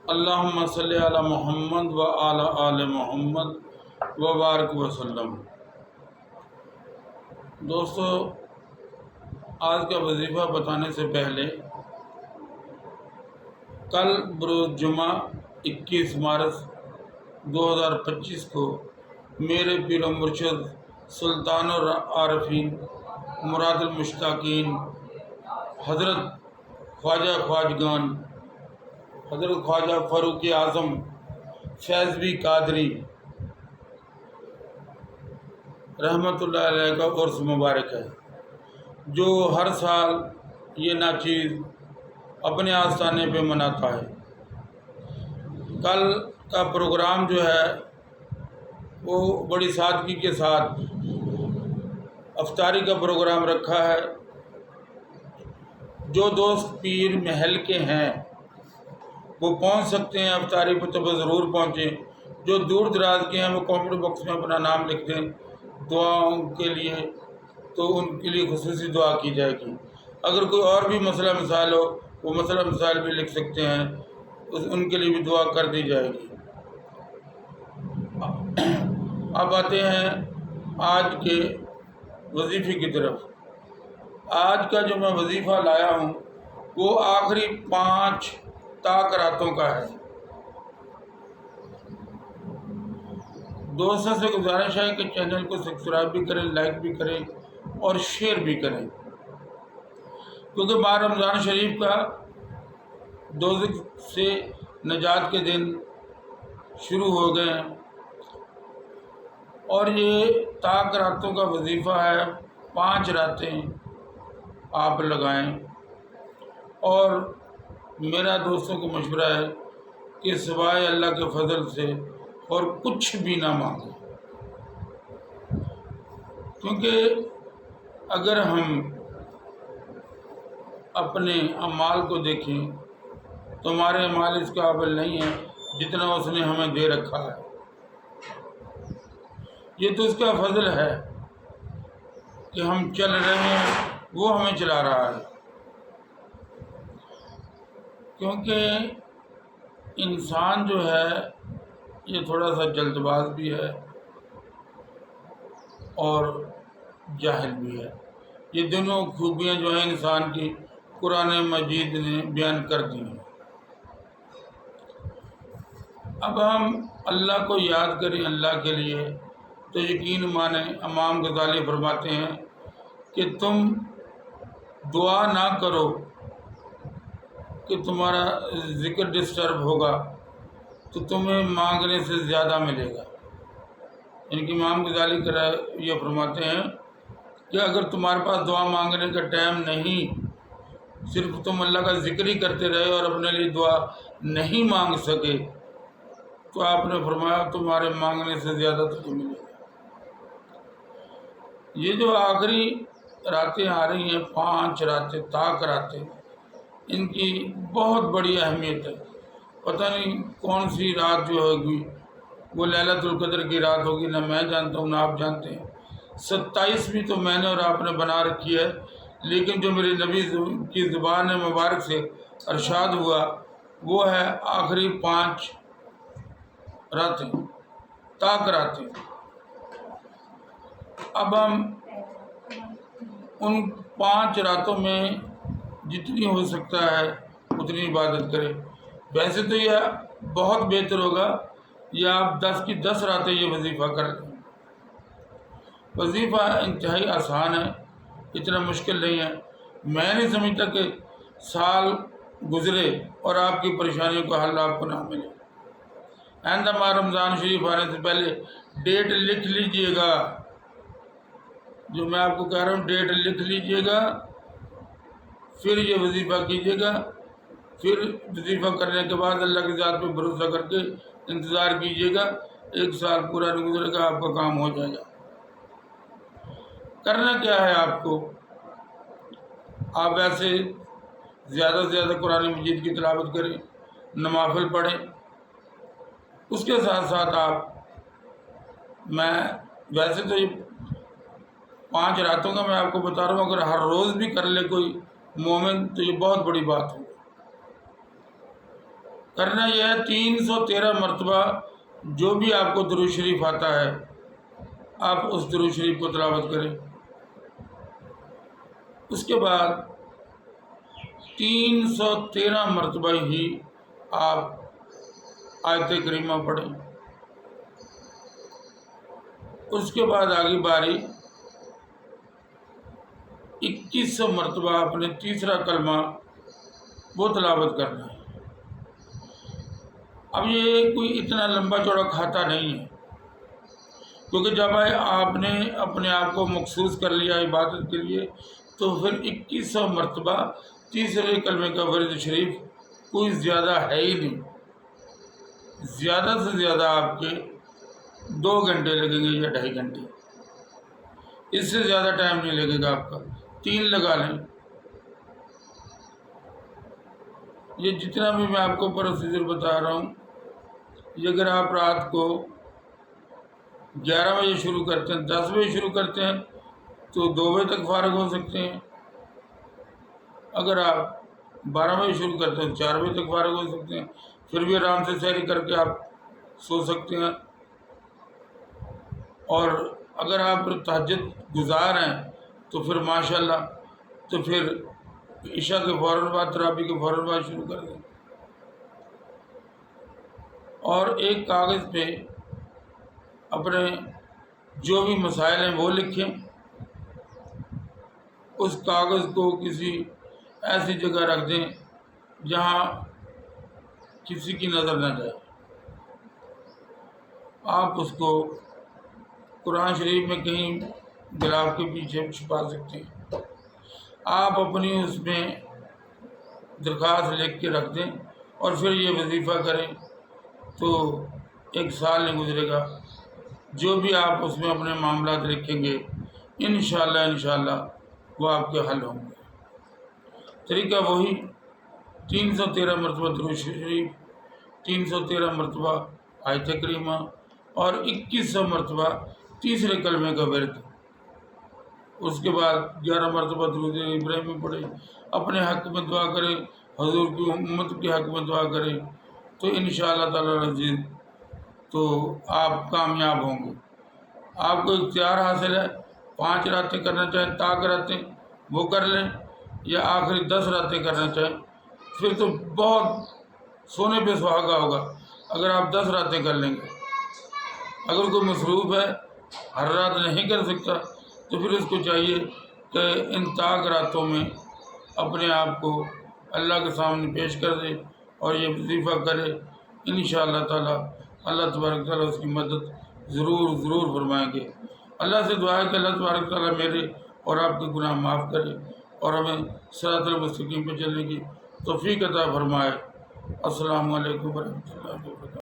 اللہم صلی علی محمد و علی آل محمد و بارک وسلم۔ دوستو، آج کا وظیفہ بتانے سے پہلے کل بروز جمعہ 21 مارچ 2025 کو میرے پیر و مرشد سلطان العارفین مراد المشتاقین حضرت خواجہ خواجگان حضرت خواجہ فاروق اعظم فیضوی قادری رحمۃ اللہ علیہ کا عرس مبارک ہے، جو ہر سال یہ ناچیز اپنے آستانے پہ مناتا ہے۔ کل کا پروگرام جو ہے وہ بڑی سادگی کے ساتھ افطاری کا پروگرام رکھا ہے۔ جو دوست پیر محل کے ہیں وہ پہنچ سکتے ہیں افطاری پہ، تو وہ ضرور پہنچیں۔ جو دور دراز کے ہیں وہ کامنٹ باکس میں اپنا نام لکھ دیں دعاؤں کے لیے، تو ان کے لیے خصوصی دعا کی جائے گی۔ اگر کوئی اور بھی مسئلہ مسائل ہو وہ مسئلہ مسائل بھی لکھ سکتے ہیں، ان کے لیے بھی دعا کر دی جائے گی۔ اب آتے ہیں آج کے وظیفے کی طرف۔ آج کا جو میں وظیفہ لایا ہوں وہ آخری 5 طاق راتوں کا ہے۔ دوستوں سے گزارش ہے کہ چینل کو سبسکرائب بھی کریں، لائک بھی کریں اور شیئر بھی کریں، کیونکہ ماہ رمضان شریف کا دوزخ سے نجات کے دن شروع ہو گئے ہیں، اور یہ طاق راتوں کا وظیفہ ہے۔ 5 راتیں آپ لگائیں، اور میرا دوستوں کو مشورہ ہے کہ سوائے اللہ کے فضل سے اور کچھ بھی نہ مانگیں، کیونکہ اگر ہم اپنے اعمال کو دیکھیں تو ہمارے اعمال اس قابل نہیں ہیں جتنا اس نے ہمیں دے رکھا ہے۔ یہ تو اس کا فضل ہے کہ ہم چل رہے ہیں، وہ ہمیں چلا رہا ہے، کیونکہ انسان جو ہے یہ تھوڑا سا جلد باز بھی ہے اور جاہل بھی ہے۔ یہ دونوں خوبیاں جو ہیں انسان کی قرآن مجید نے بیان کر دی ہیں۔ اب ہم اللہ کو یاد کریں اللہ کے لیے، تو یقین مانیں امام غزالی فرماتے ہیں کہ تم دعا نہ کرو کہ تمہارا ذکر ڈسٹرب ہوگا تو تمہیں مانگنے سے زیادہ ملے گا۔ یعنی کہ امام غزالی یہ فرماتے ہیں کہ اگر تمہارے پاس دعا مانگنے کا ٹائم نہیں، صرف تم اللہ کا ذکر ہی کرتے رہے اور اپنے لیے دعا نہیں مانگ سکے، تو آپ نے فرمایا تمہارے مانگنے سے زیادہ تمہیں ملے گا۔ یہ جو آخری راتیں آ رہی ہیں، 5 راتیں طاق راتیں، ان کی بہت بڑی اہمیت ہے۔ پتہ نہیں کون سی رات جو ہوگی وہ لیلۃ القدر کی رات ہوگی، نہ میں جانتا ہوں نہ آپ جانتے ہیں۔ 27 تو میں نے اور آپ نے بنا رکھی ہے، لیکن جو میرے نبی کی زبان مبارک سے ارشاد ہوا وہ ہے آخری 5 راتیں طاق راتیں۔ اب ہم ان 5 راتوں میں جتنی ہو سکتا ہے اتنی عبادت کریں۔ ویسے تو یہ بہت بہتر ہوگا یا آپ 10 کی 10 راتیں یہ وظیفہ کر لیں۔ وظیفہ انتہائی آسان ہے، اتنا مشکل نہیں ہے۔ میں نہیں سمجھتا کہ سال گزرے اور آپ کی پریشانیوں کا حل آپ کو نہ ملے۔ آئندہ ماہ رمضان شریف آنے سے پہلے ڈیٹ لکھ لیجئے گا، جو میں آپ کو کہہ رہا ہوں ڈیٹ لکھ لیجئے گا، پھر یہ وظیفہ کیجئے گا۔ پھر وظیفہ کرنے کے بعد اللہ کی ذات پہ بھروسہ کر کے انتظار کیجئے گا، 1 سال پورا نہیں گزرے گا، آپ کا کام ہو جائے گا۔ کرنا کیا ہے آپ کو؟ آپ ویسے زیادہ سے زیادہ قرآن مجید کی تلاوت کریں، نوافل پڑھیں، اس کے ساتھ ساتھ میں ویسے تو یہ 5 راتوں کا میں آپ کو بتا رہا ہوں، اگر ہر روز بھی کر لے کوئی مومن تو یہ بہت بڑی بات ہے۔ کرنا یہ ہے 313 مرتبہ جو بھی آپ کو درود شریف آتا ہے آپ اس درود شریف کو تلاوت کریں۔ اس کے بعد 313 مرتبہ ہی آپ آیت کریمہ پڑھیں۔ اس کے بعد آگے باری 2100 مرتبہ آپ نے تیسرا کلمہ وہ تلاوت کرنا ہے۔ اب یہ کوئی اتنا لمبا چوڑا کھاتا نہیں ہے، کیونکہ جب آپ نے اپنے آپ کو مخصوص کر لیا عبادت کے لیے تو پھر 2100 مرتبہ تیسرے کلمے کا ورد شریف کوئی زیادہ ہے ہی نہیں۔ زیادہ سے زیادہ آپ کے 2 گھنٹے لگیں گے یا 2.5 گھنٹے، اس سے زیادہ ٹائم نہیں لگے گا آپ کا، 3 لگا لیں۔ یہ جتنا بھی میں آپ کو پروسیجر بتا رہا ہوں، یہ اگر آپ رات کو 11 بجے شروع کرتے ہیں، 10 بجے شروع کرتے ہیں تو 2 بجے تک فارغ ہو سکتے ہیں۔ اگر آپ 12 بجے شروع کرتے ہیں تو 4 بجے تک فارغ ہو سکتے ہیں، پھر بھی آرام سے سحری کر کے آپ سو سکتے ہیں۔ اور اگر آپ تہجد گزار ہیں تو پھر ماشاءاللہ تو پھر عشاء کے فوراً بعد، تراویح کے فوراً بعد شروع کر دیں۔ اور ایک کاغذ پہ اپنے جو بھی مسائل ہیں وہ لکھیں، اس کاغذ کو کسی ایسی جگہ رکھ دیں جہاں کسی کی نظر نہ جائے۔ آپ اس کو قرآن شریف میں کہیں غلاف کے پیچھے چھپا سکتے ہیں۔ آپ اپنی اس میں درخواست لکھ کے رکھ دیں اور پھر یہ وظیفہ کریں تو 1 سال نہیں گزرے گا، جو بھی آپ اس میں اپنے معاملات لکھیں گے انشاءاللہ وہ آپ کے حل ہوں گے۔ طریقہ وہی 313 مرتبہ درود شریف، 313 مرتبہ آیت کریمہ اور 2100 مرتبہ تیسرے کلمے کا ورد۔ اس کے بعد 11 مرتبہ درود ابراہیمی پڑھیں، اپنے حق میں دعا کریں، حضور کی امت کے حق میں دعا کریں تو انشاءاللہ تعالی العزیز تو آپ کامیاب ہوں گے۔ آپ کو اختیار حاصل ہے، 5 راتیں کرنا چاہیں طاق راتیں وہ کر لیں، یا آخری 10 راتیں کرنا چاہیں پھر تو بہت سونے پہ سہاگا ہوگا اگر آپ 10 راتیں کر لیں گے۔ اگر کوئی مصروف ہے، ہر رات نہیں کر سکتا تو پھر اس کو چاہیے کہ ان طاق راتوں میں اپنے آپ کو اللہ کے سامنے پیش کر دے اور یہ وظیفہ کرے۔ انشاءاللہ تعالی اللہ تبارک تعالیٰ اس کی مدد ضرور فرمائیں گے۔ اللہ سے دعا ہے کہ اللہ تبارک تعالیٰ میرے اور آپ کے گناہ معاف کرے اور ہمیں صراط المستقیم پہ چلنے کی توفیق عطا فرمائے۔ السلام علیکم ورحمۃ اللہ وبرکاتہ۔